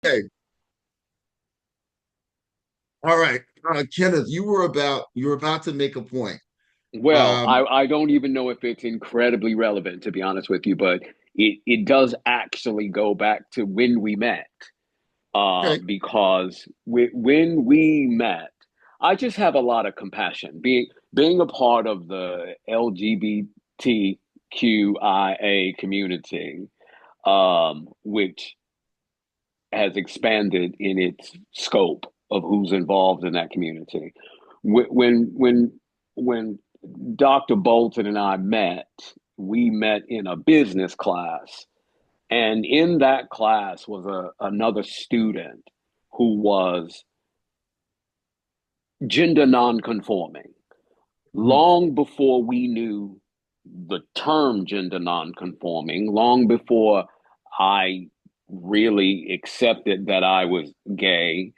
Okay. All right. Kenneth, you were about to make a point. Well, Um, I don't even know if it's incredibly relevant, to be honest with you, but it does actually go back to when we met. okay. Because when we met, I just have a lot of compassion. Being a part of the LGBTQIA community, which has expanded in its scope of who's involved in that community. When Dr. Bolton and I met, we met in a business class, and in that class was another student who was gender nonconforming. Mhm. Long before we knew the term gender nonconforming, long before I really accepted that I was gay,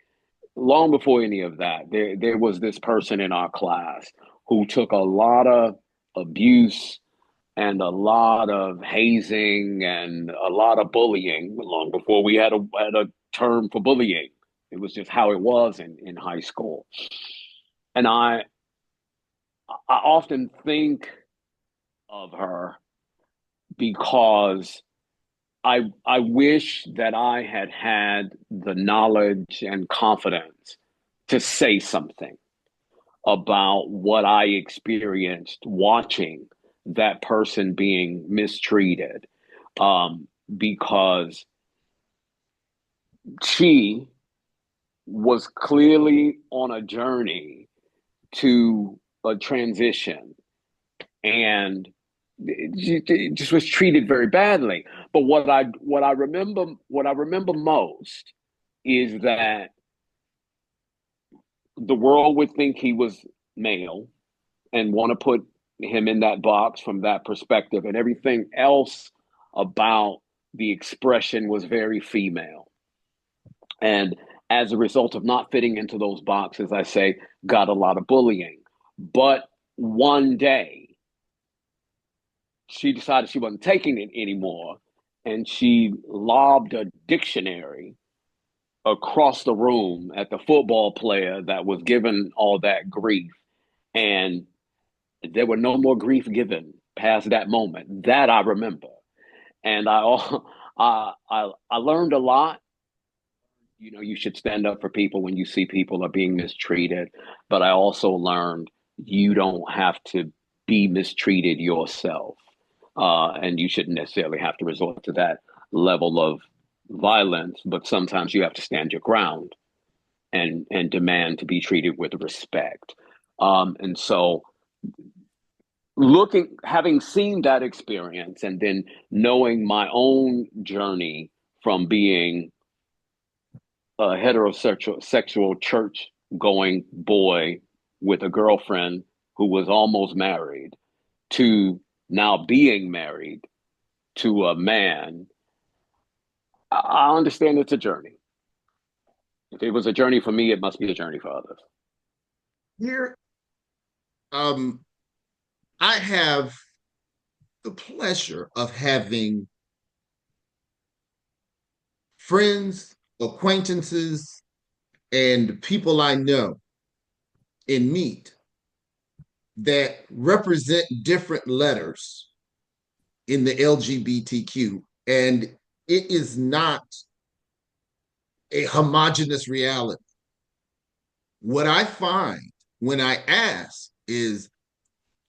long before any of that, there was this person in our class who took a lot of abuse and a lot of hazing and a lot of bullying long before we had a term for bullying. It was just how it was in high school. And I often think of her because I wish that I had had the knowledge and confidence to say something about what I experienced watching that person being mistreated. Because she was clearly on a journey to a transition and it just was treated very badly. But what I remember most is that the world would think he was male and want to put him in that box from that perspective, and everything else about the expression was very female. And as a result of not fitting into those boxes, I say, got a lot of bullying. But one day, she decided she wasn't taking it anymore, and she lobbed a dictionary across the room at the football player that was given all that grief. And there were no more grief given past that moment. That I remember. And I learned a lot. You know, you should stand up for people when you see people are being mistreated. But I also learned you don't have to be mistreated yourself. And you shouldn't necessarily have to resort to that level of violence, but sometimes you have to stand your ground and demand to be treated with respect. And so having seen that experience and then knowing my own journey from being a heterosexual sexual church going boy with a girlfriend who was almost married to now being married to a man, I understand it's a journey. If it was a journey for me, it must be a journey for others. Here, um, I have the pleasure of having friends, acquaintances, and people I know and meet that represent different letters in the LGBTQ. And it is not a homogenous reality. What I find when I ask is,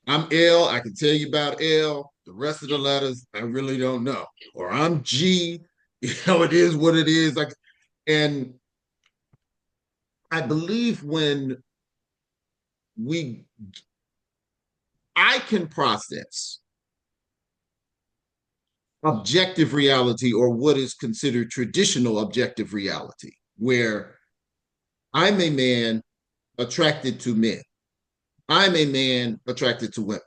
I'm L, I can tell you about L. The rest of the letters, I really don't know. Or I'm G, it is what it is. Like, and I believe when we, I can process objective reality or what is considered traditional objective reality, where I'm a man attracted to men. I'm a man attracted to women.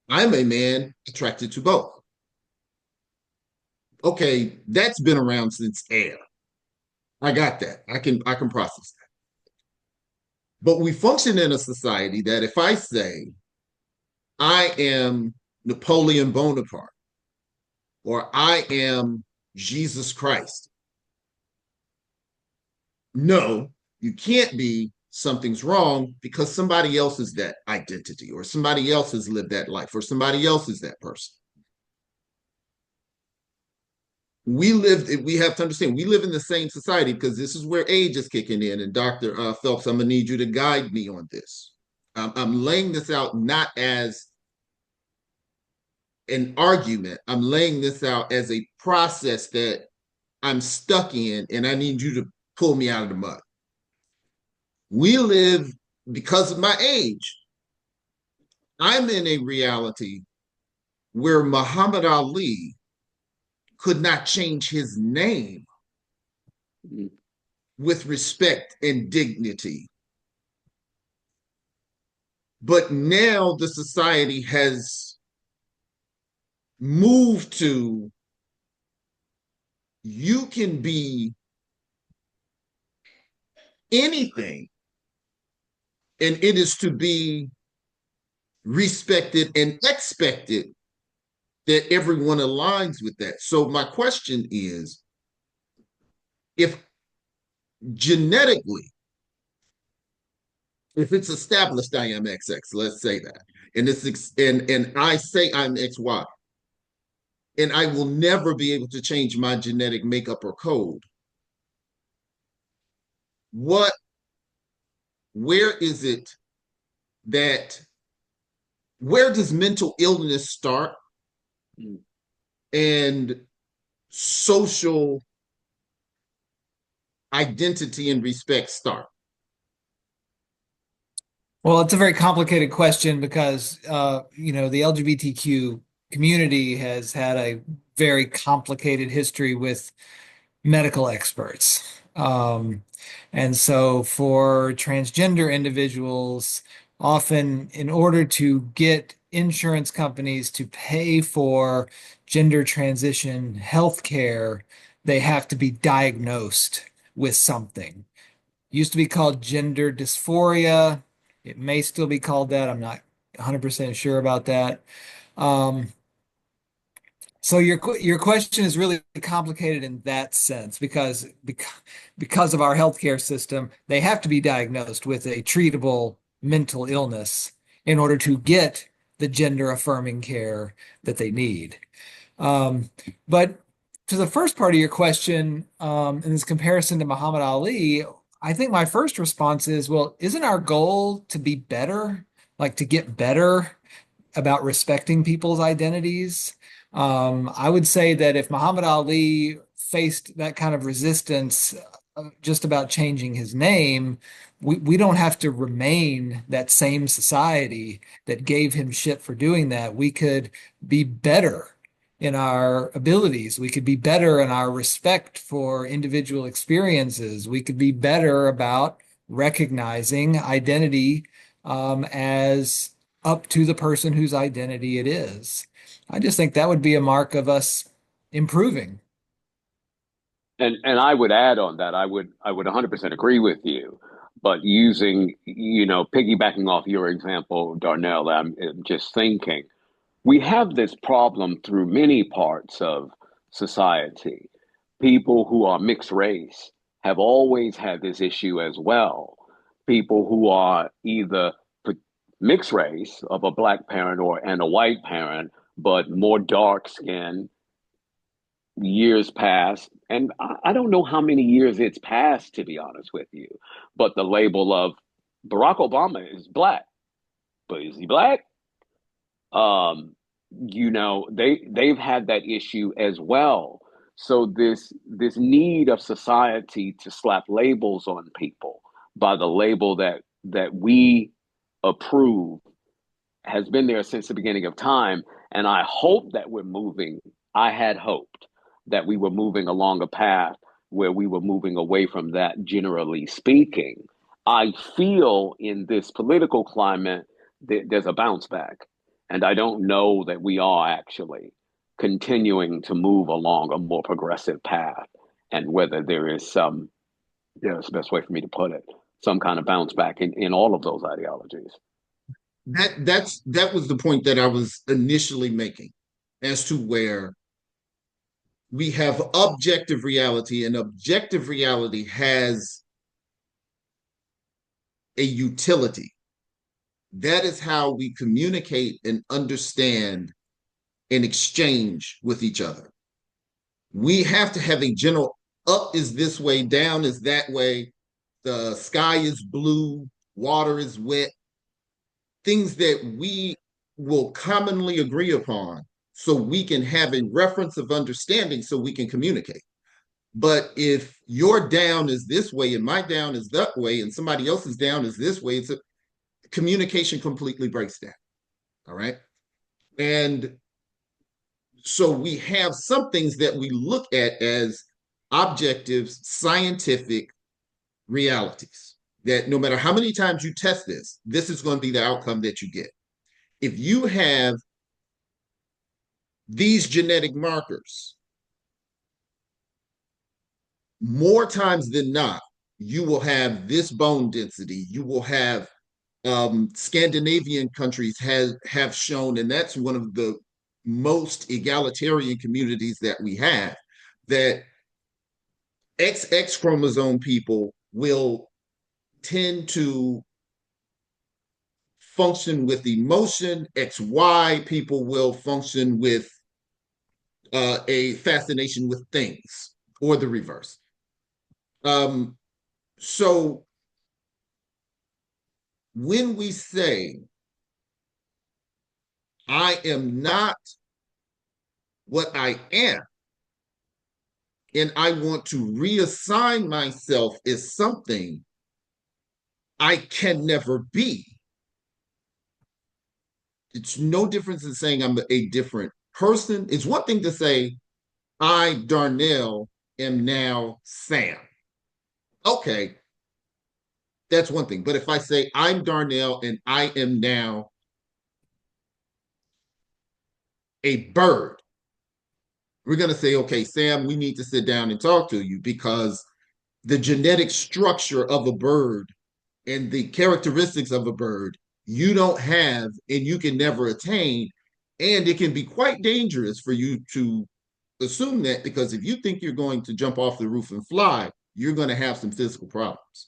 I'm a man attracted to both. Okay, that's been around since air. I got that. I can process that. But we function in a society that if I say I am Napoleon Bonaparte or I am Jesus Christ, no, you can't be, something's wrong because somebody else is that identity, or somebody else has lived that life, or somebody else is that person. We have to understand, we live in the same society, because this is where age is kicking in. And Dr. Phelps, I'm going to need you to guide me on this. I'm laying this out not as an argument, I'm laying this out as a process that I'm stuck in, and I need you to pull me out of the mud. We live, because of my age, I'm in a reality where Muhammad Ali could not change his name with respect and dignity. But now the society has moved to, you can be anything, and it is to be respected and expected that everyone aligns with that. So my question is, if genetically, if it's established I am XX, let's say that, and and I say I'm XY, and I will never be able to change my genetic makeup or code, what, where is it that, where does mental illness start and social identity and respect start? Well, it's a very complicated question because, the LGBTQ community has had a very complicated history with medical experts. And so for transgender individuals, often in order to get insurance companies to pay for gender transition health care, they have to be diagnosed with something. Used to be called gender dysphoria. It may still be called that. I'm not 100% sure about that. Um, so your question is really complicated in that sense because of our healthcare system, they have to be diagnosed with a treatable mental illness in order to get the gender affirming care that they need. But to the first part of your question, in this comparison to Muhammad Ali, I think my first response is, well, isn't our goal to be better, like to get better about respecting people's identities? I would say that if Muhammad Ali faced that kind of resistance just about changing his name, we don't have to remain that same society that gave him shit for doing that. We could be better in our abilities. We could be better in our respect for individual experiences. We could be better about recognizing identity as up to the person whose identity it is. I just think that would be a mark of us improving. And I would add on that, I would 100% agree with you. But using, piggybacking off your example, Darnell, I'm just thinking we have this problem through many parts of society. People who are mixed race have always had this issue as well. People who are either mixed race of a black parent or and a white parent, but more dark skinned, years pass, and I don't know how many years it's passed, to be honest with you. But the label of Barack Obama is black, but is he black? Um, they've had that issue as well. So this need of society to slap labels on people by the label that we approve has been there since the beginning of time. And I hope that we're moving. I had hoped that we were moving along a path where we were moving away from that, generally speaking. I feel in this political climate that there's a bounce back. And I don't know that we are actually continuing to move along a more progressive path, and whether there is some, it's the best way for me to put it, some kind of bounce back in all of those ideologies. That was the point that I was initially making, as to where we have objective reality, and objective reality has a utility. That is how we communicate and understand and exchange with each other. We have to have a general up is this way, down is that way, the sky is blue, water is wet, things that we will commonly agree upon so we can have a reference of understanding so we can communicate. But if your down is this way and my down is that way and somebody else's down is this way, communication completely breaks down. All right. And so we have some things that we look at as objective scientific realities that no matter how many times you test this is going to be the outcome that you get. If you have these genetic markers, more times than not, you will have this bone density. You will have Scandinavian countries have shown, and that's one of the most egalitarian communities that we have, that XX chromosome people will tend to function with emotion. XY people will function with a fascination with things, or the reverse. So when we say, I am not what I am, and I want to reassign myself as something I can never be, it's no difference in saying I'm a different person. It's one thing to say, I, Darnell, am now Sam. Okay, that's one thing. But if I say I'm Darnell and I am now a bird, we're going to say, okay, Sam, we need to sit down and talk to you because the genetic structure of a bird and the characteristics of a bird you don't have and you can never attain. And it can be quite dangerous for you to assume that, because if you think you're going to jump off the roof and fly, you're going to have some physical problems.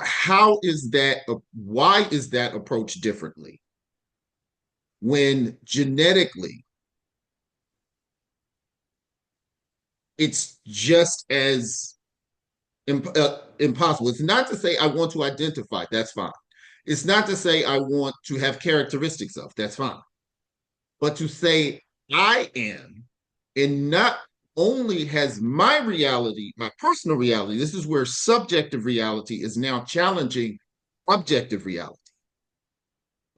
How is that? Why is that approach differently when genetically it's just as impossible? It's not to say I want to identify, that's fine. It's not to say I want to have characteristics of, that's fine. But to say I am, and not only has my reality, my personal reality, this is where subjective reality is now challenging objective reality.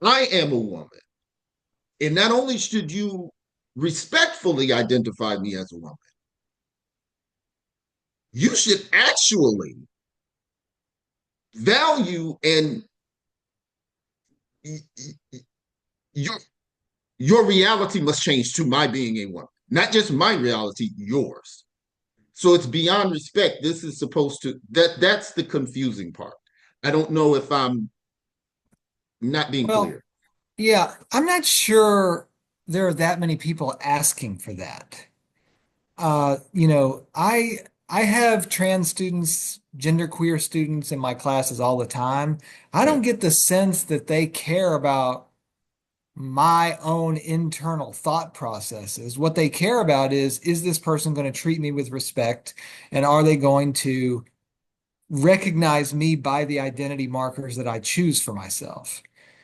I am a woman. And not only should you respectfully identify me as a woman, you should actually value and your your reality must change to my being a woman, not just my reality, yours. So it's beyond respect. This is supposed to, that's the confusing part. I don't know if I'm not being Well, clear. yeah, I'm not sure there are that many people asking for that. I have trans students, genderqueer students in my classes all the time. I Yeah. don't get the sense that they care about my own internal thought processes. What they care about is this person going to treat me with respect? And are they going to recognize me by the identity markers that I choose for myself?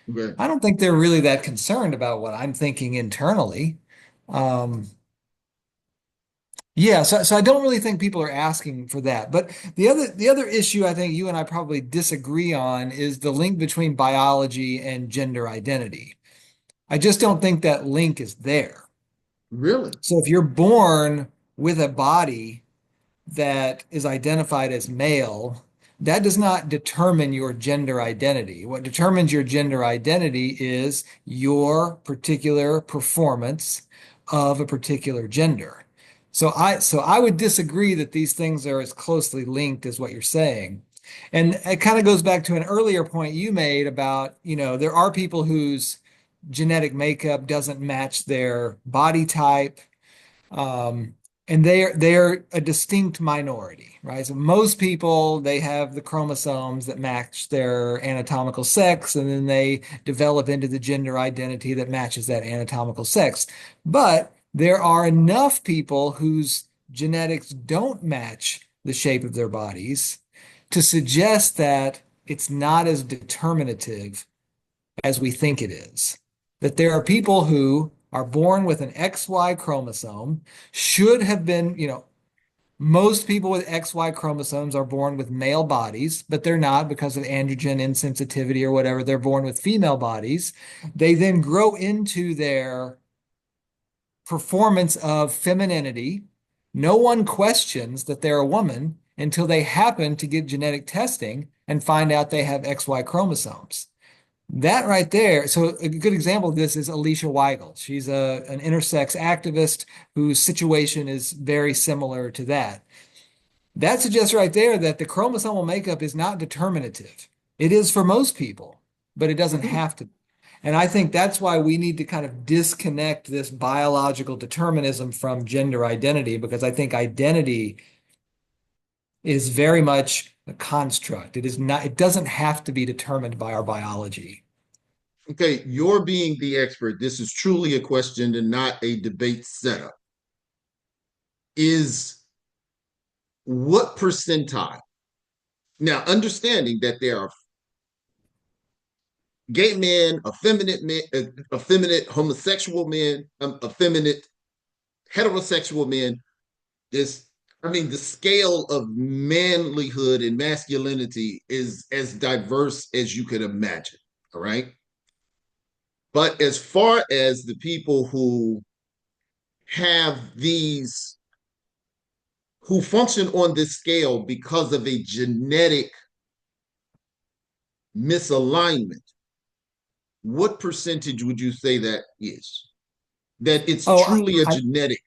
Okay. I don't think they're really that concerned about what I'm thinking internally. Um, yeah, so I don't really think people are asking for that. But the other issue I think you and I probably disagree on is the link between biology and gender identity. I just don't think that link is there. Really? So if you're born with a body that is identified as male, that does not determine your gender identity. What determines your gender identity is your particular performance of a particular gender. So I would disagree that these things are as closely linked as what you're saying. And it kind of goes back to an earlier point you made about, there are people whose genetic makeup doesn't match their body type. Um, And they're a distinct minority, right? So most people, they have the chromosomes that match their anatomical sex, and then they develop into the gender identity that matches that anatomical sex. But there are enough people whose genetics don't match the shape of their bodies to suggest that it's not as determinative as we think it is. That there are people who are born with an XY chromosome, should have been, most people with XY chromosomes are born with male bodies, but they're not because of androgen insensitivity or whatever. They're born with female bodies. They then grow into their performance of femininity. No one questions that they're a woman until they happen to get genetic testing and find out they have XY chromosomes. That right there. So a good example of this is Alicia Weigel. She's an intersex activist whose situation is very similar to that. That suggests right there that the chromosomal makeup is not determinative. It is for most people, but it doesn't have to. And I think that's why we need to kind of disconnect this biological determinism from gender identity, because I think identity is very much a construct. It is not, it doesn't have to be determined by our biology. Okay, you're being the expert. This is truly a question and not a debate setup. Is what percentile? Now, understanding that there are gay men, effeminate homosexual men, effeminate heterosexual men. This, I mean, the scale of manlyhood and masculinity is as diverse as you could imagine. All right. But as far as the people who have these, who function on this scale because of a genetic misalignment, what percentage would you say that is? That it's Oh, truly a genetic.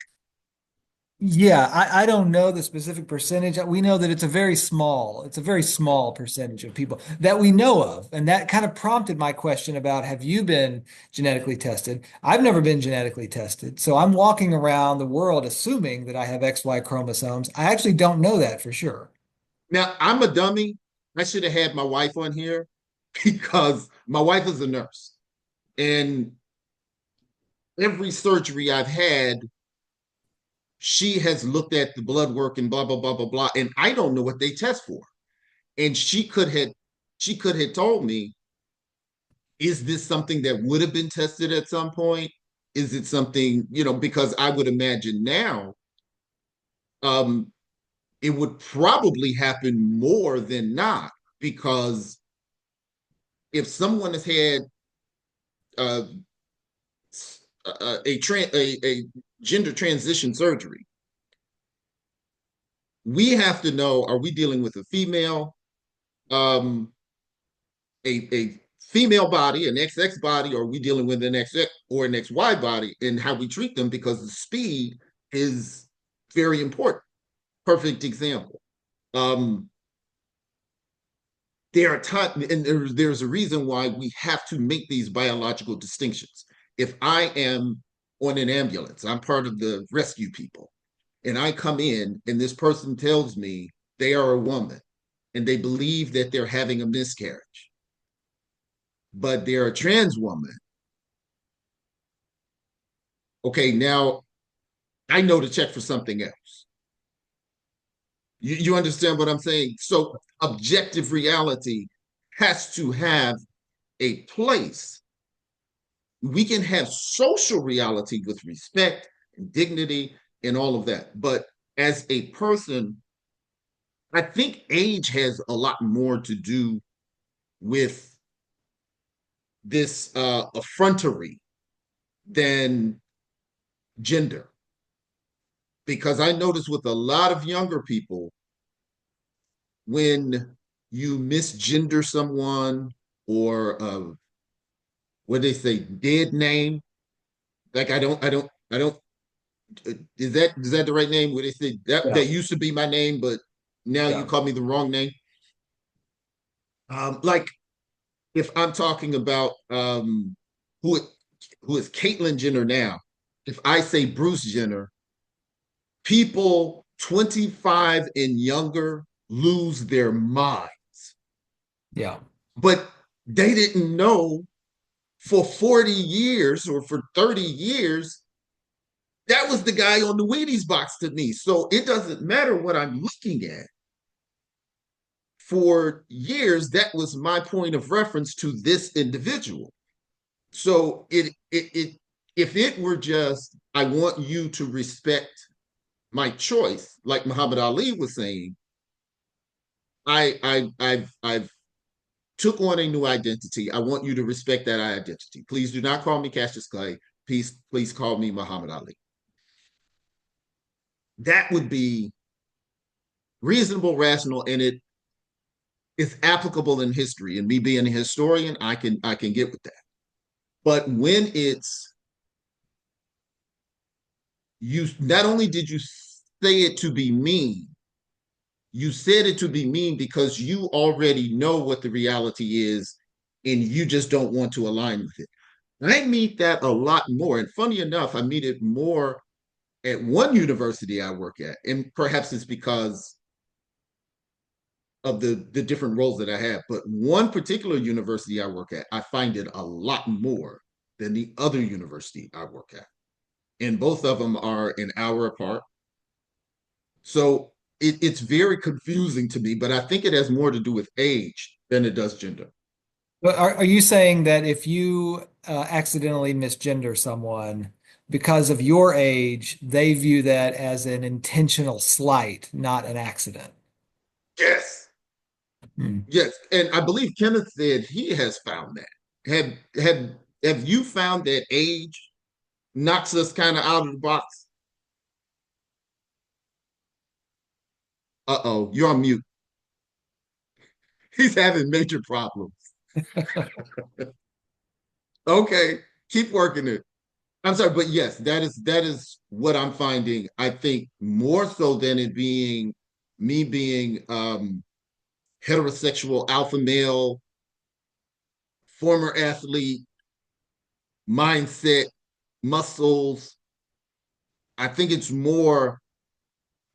yeah, I don't know the specific percentage. We know that it's a very small percentage of people that we know of. And that kind of prompted my question about, have you been genetically tested? I've never been genetically tested. So I'm walking around the world assuming that I have XY chromosomes. I actually don't know that for sure. Now, I'm a dummy. I should have had my wife on here because my wife is a nurse. And every surgery I've had, she has looked at the blood work and blah, blah, blah, blah, blah. And I don't know what they test for. And she could have told me, is this something that would have been tested at some point? Is it something, because I would imagine now, um, it would probably happen more than not, because if someone has had uh, a gender transition surgery, we have to know: are we dealing with a female, um, a female body, an XX body, or are we dealing with an XX or an XY body, and how we treat them? Because the speed is very important. Perfect example. Um, there are times, and there's a reason why we have to make these biological distinctions. If I am on an ambulance, I'm part of the rescue people, and I come in and this person tells me they are a woman and they believe that they're having a miscarriage, but they're a trans woman. Okay, now I know to check for something else. You understand what I'm saying? So objective reality has to have a place. We can have social reality with respect and dignity and all of that. But as a person, I think age has a lot more to do with this effrontery than gender. Because I notice with a lot of younger people, when you misgender someone, or what they say, dead name, like I don't, is that the right name? Where they say that Yeah. that used to be my name, but now you Yeah. call me the wrong name. Like if I'm talking about who who is Caitlyn Jenner now, if I say Bruce Jenner, people 25 and younger lose their mind. Yeah. But they didn't know for 40 years or for 30 years, that was the guy on the Wheaties box to me. So it doesn't matter what I'm looking at. For years, that was my point of reference to this individual. So if it were just, I want you to respect my choice, like Muhammad Ali was saying, I've took on a new identity. I want you to respect that identity. Please do not call me Cassius Clay. Please call me Muhammad Ali. That would be reasonable, rational, and it is applicable in history. And me being a historian, I can get with that. But when it's you, not only did you say it to be mean, you said it to be mean because you already know what the reality is and you just don't want to align with it. I meet that a lot more. And funny enough, I meet it more at one university I work at. And perhaps it's because of the different roles that I have. But one particular university I work at, I find it a lot more than the other university I work at. And both of them are an hour apart. So it's very confusing to me, but I think it has more to do with age than it does gender. But are you saying that if you accidentally misgender someone because of your age, they view that as an intentional slight, not an accident? Yes. Hmm. Yes. And I believe Kenneth said he has found that. Have you found that age knocks us kind of out of the box? Uh-oh, you're on mute. He's having major problems. Okay, keep working it. I'm sorry, but yes, that is what I'm finding. I think more so than it being me being heterosexual alpha male, former athlete, mindset, muscles. I think it's more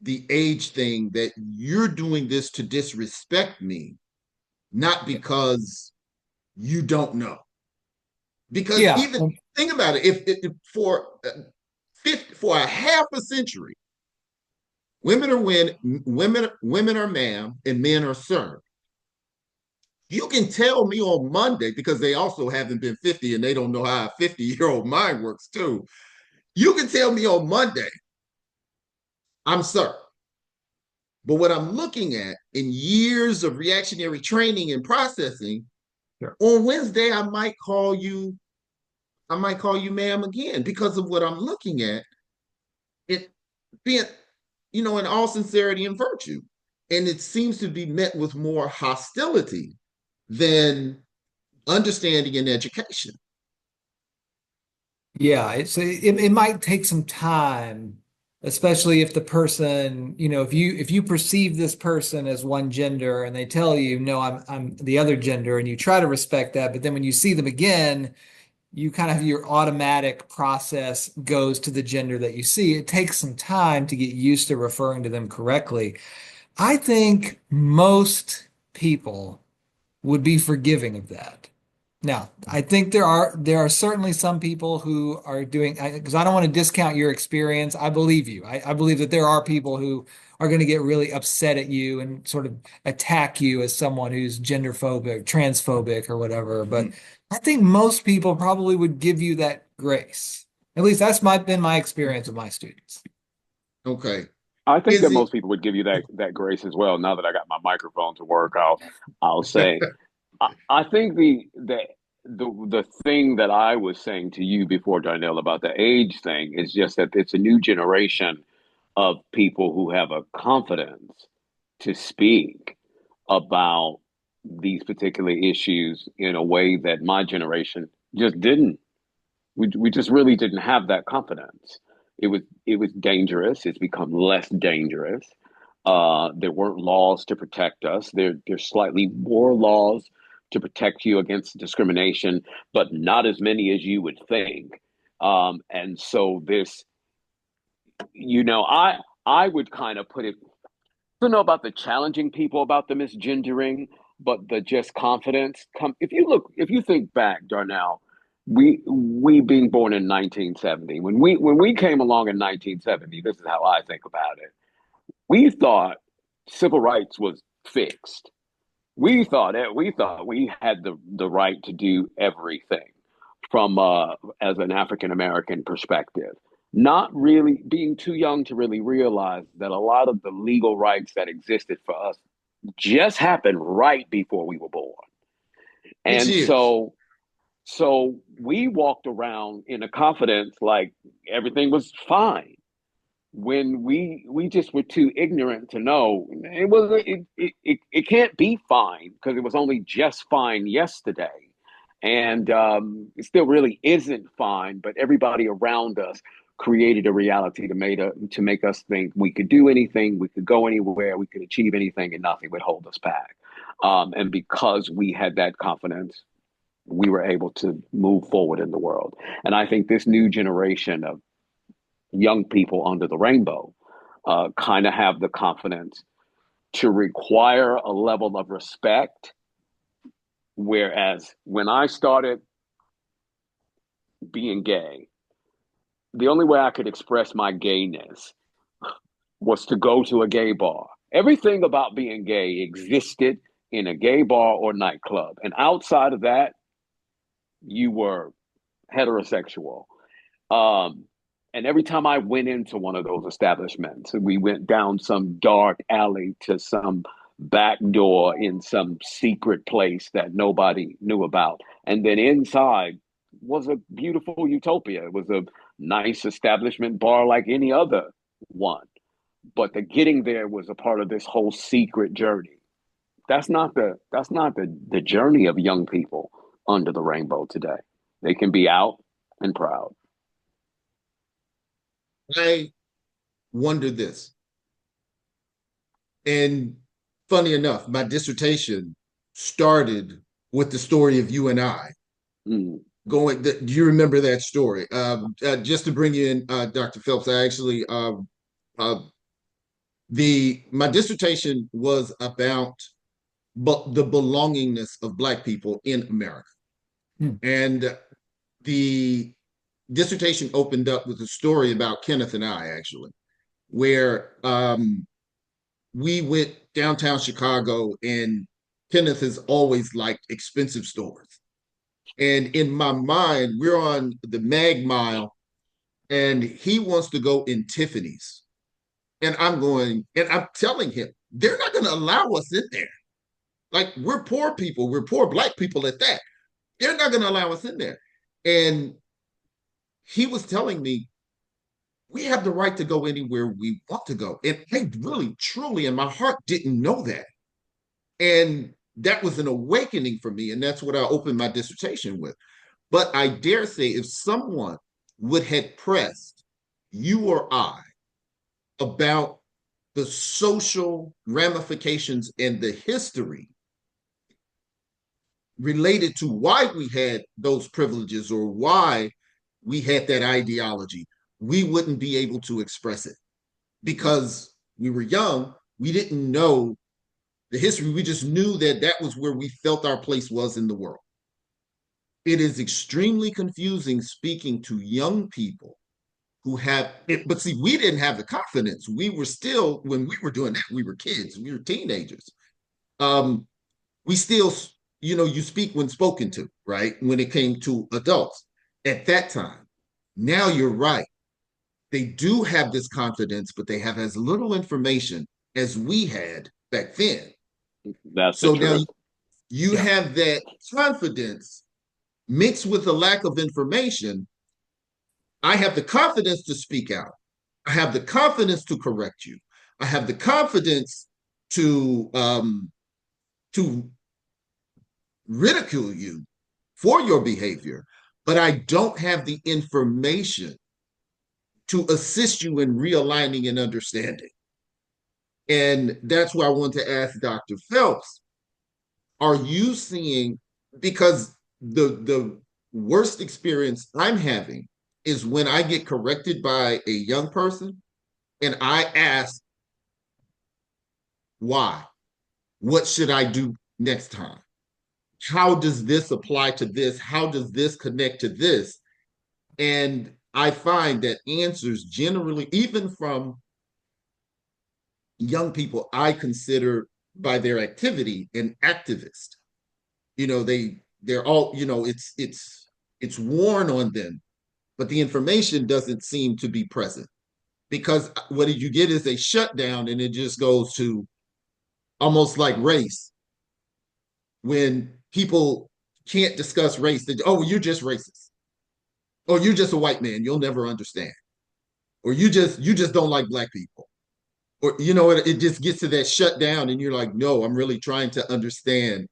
the age thing that you're doing this to disrespect me, not because you don't know. Because Yeah. even think about it, if for 50, for a half a century, women are ma'am and men are sir. You can tell me on Monday because they also haven't been 50 and they don't know how a 50-year-old mind works too. You can tell me on Monday, I'm sir. But what I'm looking at in years of reactionary training and processing, Sure. on Wednesday, I might call you ma'am again because of what I'm looking at. It being, in all sincerity and virtue. And it seems to be met with more hostility than understanding and education. Yeah, it might take some time, especially if the person, if you perceive this person as one gender and they tell you, no, I'm the other gender, and you try to respect that, but then when you see them again, you kind of your automatic process goes to the gender that you see. It takes some time to get used to referring to them correctly. I think most people would be forgiving of that. Now, I think there are certainly some people who are doing, because I don't want to discount your experience. I believe you. I believe that there are people who are going to get really upset at you and sort of attack you as someone who's gender phobic, transphobic, or whatever. But I think most people probably would give you that grace. At least that's been my experience with my students. Okay. I think Is that it most people would give you that grace as well. Now that I got my microphone to work, I'll say I think the thing that I was saying to you before, Darnell, about the age thing is just that it's a new generation of people who have a confidence to speak about these particular issues in a way that my generation just didn't. We just really didn't have that confidence. It was dangerous. It's become less dangerous. There weren't laws to protect us. There's slightly more laws to protect you against discrimination, but not as many as you would think. And so this, you know, I would kind of put it, I don't know about the challenging people about the misgendering, but the just confidence. If you think back, Darnell, we being born in 1970, when we came along in 1970, this is how I think about it. We thought civil rights was fixed. We thought we had the right to do everything from as an African American perspective. Not really being too young to really realize that a lot of the legal rights that existed for us just happened right before we were born. Which And years? so we walked around in a confidence like everything was fine when we just were too ignorant to know it can't be fine because it was only just fine yesterday, and it still really isn't fine, but everybody around us created a reality to make us think we could do anything, we could go anywhere, we could achieve anything, and nothing would hold us back. And because we had that confidence, we were able to move forward in the world. And I think this new generation of young people under the rainbow kind of have the confidence to require a level of respect. Whereas when I started being gay, the only way I could express my gayness was to go to a gay bar. Everything about being gay existed in a gay bar or nightclub. And outside of that, you were heterosexual. Um, and every time I went into one of those establishments, we went down some dark alley to some back door in some secret place that nobody knew about. And then inside was a beautiful utopia. It was a nice establishment bar like any other one. But the getting there was a part of this whole secret journey. That's not the journey of young people under the rainbow today. They can be out and proud. I wonder this. And funny enough, my dissertation started with the story of you and I Mm. going. Do you remember that story? Just to bring you in, Dr. Phelps, I actually uh, the my dissertation was about the belongingness of Black people in America, Hmm. and the dissertation opened up with a story about Kenneth and I actually, where we went downtown Chicago, and Kenneth has always liked expensive stores. And in my mind, we're on the Mag Mile, and he wants to go in Tiffany's. And I'm going, and I'm telling him, they're not going to allow us in there. Like, we're poor people, we're poor Black people at that. They're not going to allow us in there. And he was telling me, we have the right to go anywhere we want to go. And I really, truly, in my heart, didn't know that. And that was an awakening for me. And that's what I opened my dissertation with. But I dare say, if someone would have pressed you or I about the social ramifications and the history related to why we had those privileges or why we had that ideology, we wouldn't be able to express it because we were young. We didn't know the history. We just knew that that was where we felt our place was in the world. It is extremely confusing speaking to young people who have it, but see, we didn't have the confidence. We were still, when we were doing that, we were kids, we were teenagers. Um, we still, you speak when spoken to, right? When it came to adults at that time. Now you're right. They do have this confidence, but they have as little information as we had back then. That's the So now truth. you Yeah. have that confidence mixed with a lack of information. I have the confidence to speak out. I have the confidence to correct you. I have the confidence to ridicule you for your behavior, but I don't have the information to assist you in realigning and understanding. And that's why I want to ask Dr. Phelps, are you seeing, because the worst experience I'm having is when I get corrected by a young person And I ask, why? What should I do next time? How does this apply to this? How does this connect to this? And I find that answers generally, even from young people I consider by their activity an activist. They're all, it's worn on them, but the information doesn't seem to be present, because what you get is a shutdown, and it just goes to almost like race. When people can't discuss race, they, oh, you're just racist, or you're just a white man, you'll never understand, or you just don't like black people, or it just gets to that shutdown, and you're like, no, I'm really trying to understand.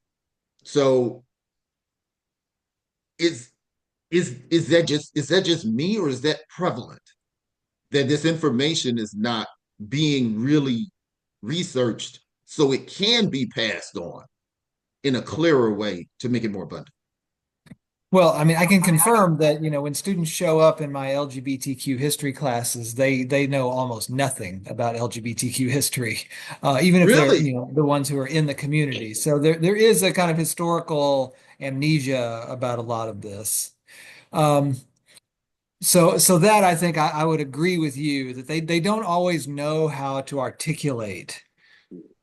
So is is that just me, or is that prevalent, that this information is not being really researched so it can be passed on in a clearer way to make it more abundant? Well, I mean, I can confirm that, when students show up in my LGBTQ history classes, they know almost nothing about LGBTQ history, even if they're, Really? the ones who are in the community. So there is a kind of historical amnesia about a lot of this. Um, so that I think I would agree with you that they don't always know how to articulate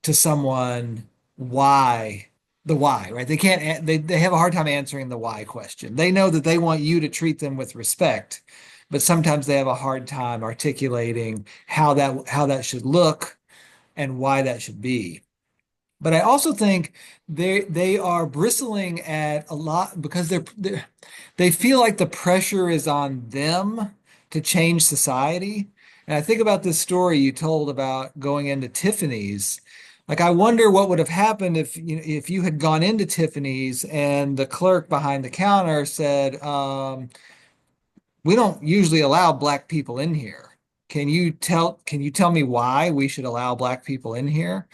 to someone why the why, right? They can't, they have a hard time answering the why question. They know that they want you to treat them with respect, but sometimes they have a hard time articulating how that should look and why that should be. But I also think they are bristling at a lot because they feel like the pressure is on them to change society. And I think about this story you told about going into Tiffany's. Like, I wonder what would have happened if you had gone into Tiffany's and the clerk behind the counter said, "We don't usually allow black people in here. Can you tell me why we should allow black people in here?"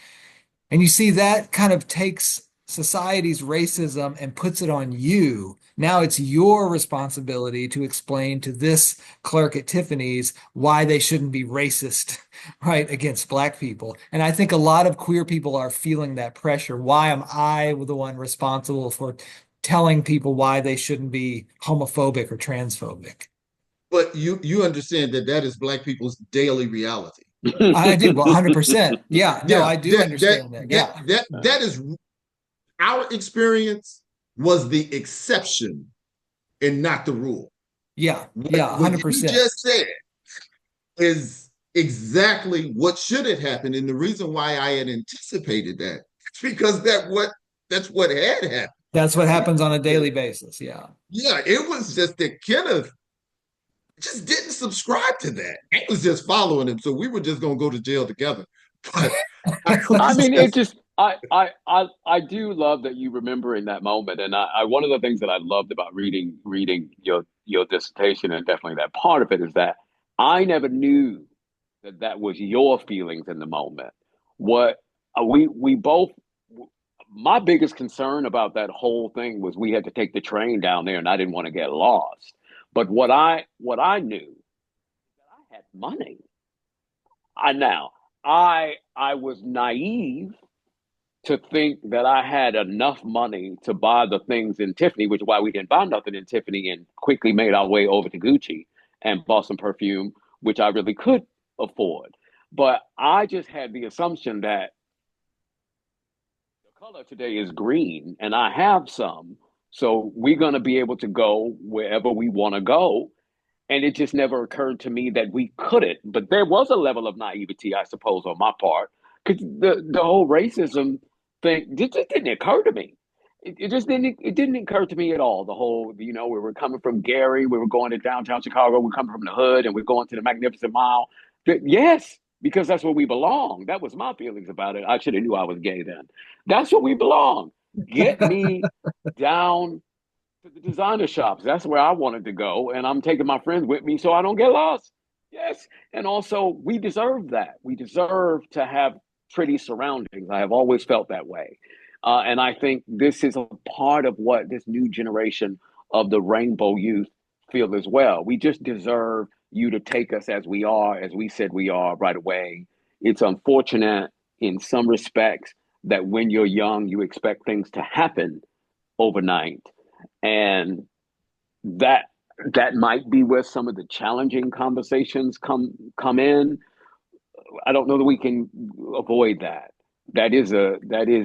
And you see that kind of takes society's racism and puts it on you. Now it's your responsibility to explain to this clerk at Tiffany's why they shouldn't be racist, right, against black people. And I think a lot of queer people are feeling that pressure. Why am I the one responsible for telling people why they shouldn't be homophobic or transphobic? But you understand that that is black people's daily reality. I do. Well, 100%. Yeah, no, Yeah, I do that that understand that. that Yeah. that that is our experience, was the exception and not the rule. Yeah. Yeah, What you 100%. just said is exactly what should have happened, and the reason why I had anticipated that, because that's what had happened. That's what happens on a daily basis. Yeah. Yeah, it was just that Kenneth just didn't subscribe to that. I was just following him, so we were just gonna go to jail together. But I I was mean, it just just I do love that you remember in that moment, and I one of the things that I loved about reading your dissertation, and definitely that part of it, is that I never knew that that was your feelings in the moment. What we both, my biggest concern about that whole thing was we had to take the train down there, and I didn't want to get lost. But what I knew that I had money. I now I was naive to think that I had enough money to buy the things in Tiffany, which is why we didn't buy nothing in Tiffany and quickly made our way over to Gucci and bought some perfume, which I really could afford. But I just had the assumption that the color today is green and I have some. So we're going to be able to go wherever we want to go. And it just never occurred to me that we couldn't. But there was a level of naivety, I suppose, on my part, because the whole racism thing just didn't occur to me. It just didn't occur to me at all. The whole, we were coming from Gary, we were going to downtown Chicago, we're coming from the hood, and we're going to the Magnificent Mile. Yes, because that's where we belong. That was my feelings about it. I should have knew I was gay then. That's where we belong. Get me down to the designer shops. That's where I wanted to go. And I'm taking my friends with me so I don't get lost. Yes. And also, we deserve that. We deserve to have pretty surroundings. I have always felt that way. And I think this is a part of what this new generation of the rainbow youth feel as well. We just deserve you to take us as we are, as we said we are right away. It's unfortunate in some respects that when you're young, you expect things to happen overnight. And that that might be where some of the challenging conversations come in. I don't know that we can avoid that. That is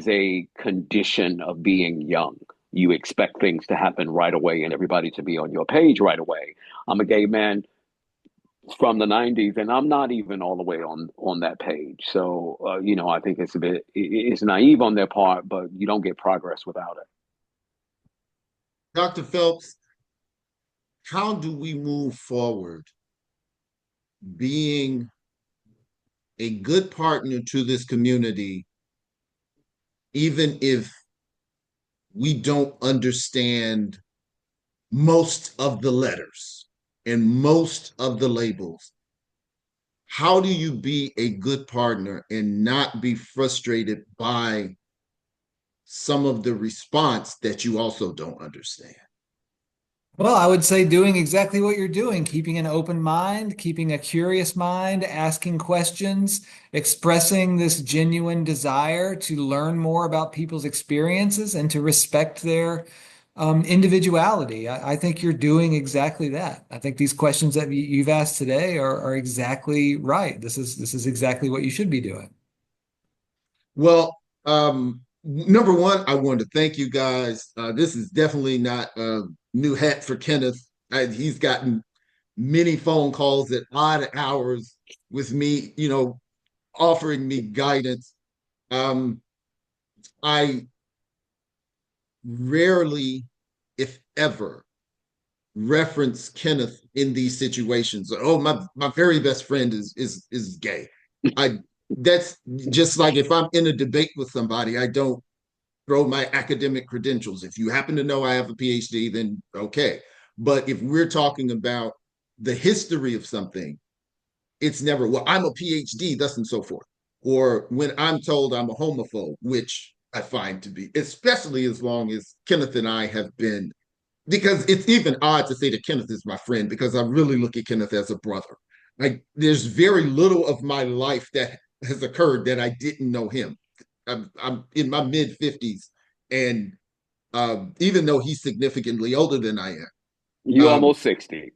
a condition of being young. You expect things to happen right away and everybody to be on your page right away. I'm a gay man from the 90s and I'm not even all the way on that page. So I think it's naive on their part, but you don't get progress without it. Dr. Phelps, how do we move forward being a good partner to this community, even if we don't understand most of the letters and most of the labels? How do you be a good partner and not be frustrated by some of the response that you also don't understand? Well, I would say doing exactly what you're doing, keeping an open mind, keeping a curious mind, asking questions, expressing this genuine desire to learn more about people's experiences and to respect their individuality. I think you're doing exactly that. I think these questions that you've asked today are exactly right. This is exactly what you should be doing. Well, number one, I wanted to thank you guys. This is definitely not a new hat for Kenneth. He's gotten many phone calls at odd hours with me, offering me guidance. Um, I rarely, if ever, reference Kenneth in these situations. Oh, my very best friend is gay. I That's just like if I'm in a debate with somebody, I don't throw my academic credentials. If you happen to know I have a PhD, then okay. But if we're talking about the history of something, it's never, well, I'm a PhD, thus and so forth. Or when I'm told I'm a homophobe, which I find to be, especially as long as Kenneth and I have been, because it's even odd to say that Kenneth is my friend because I really look at Kenneth as a brother. Like there's very little of my life that has occurred that I didn't know him. I'm in my mid 50s, and even though he's significantly older than I am, You um, almost 60.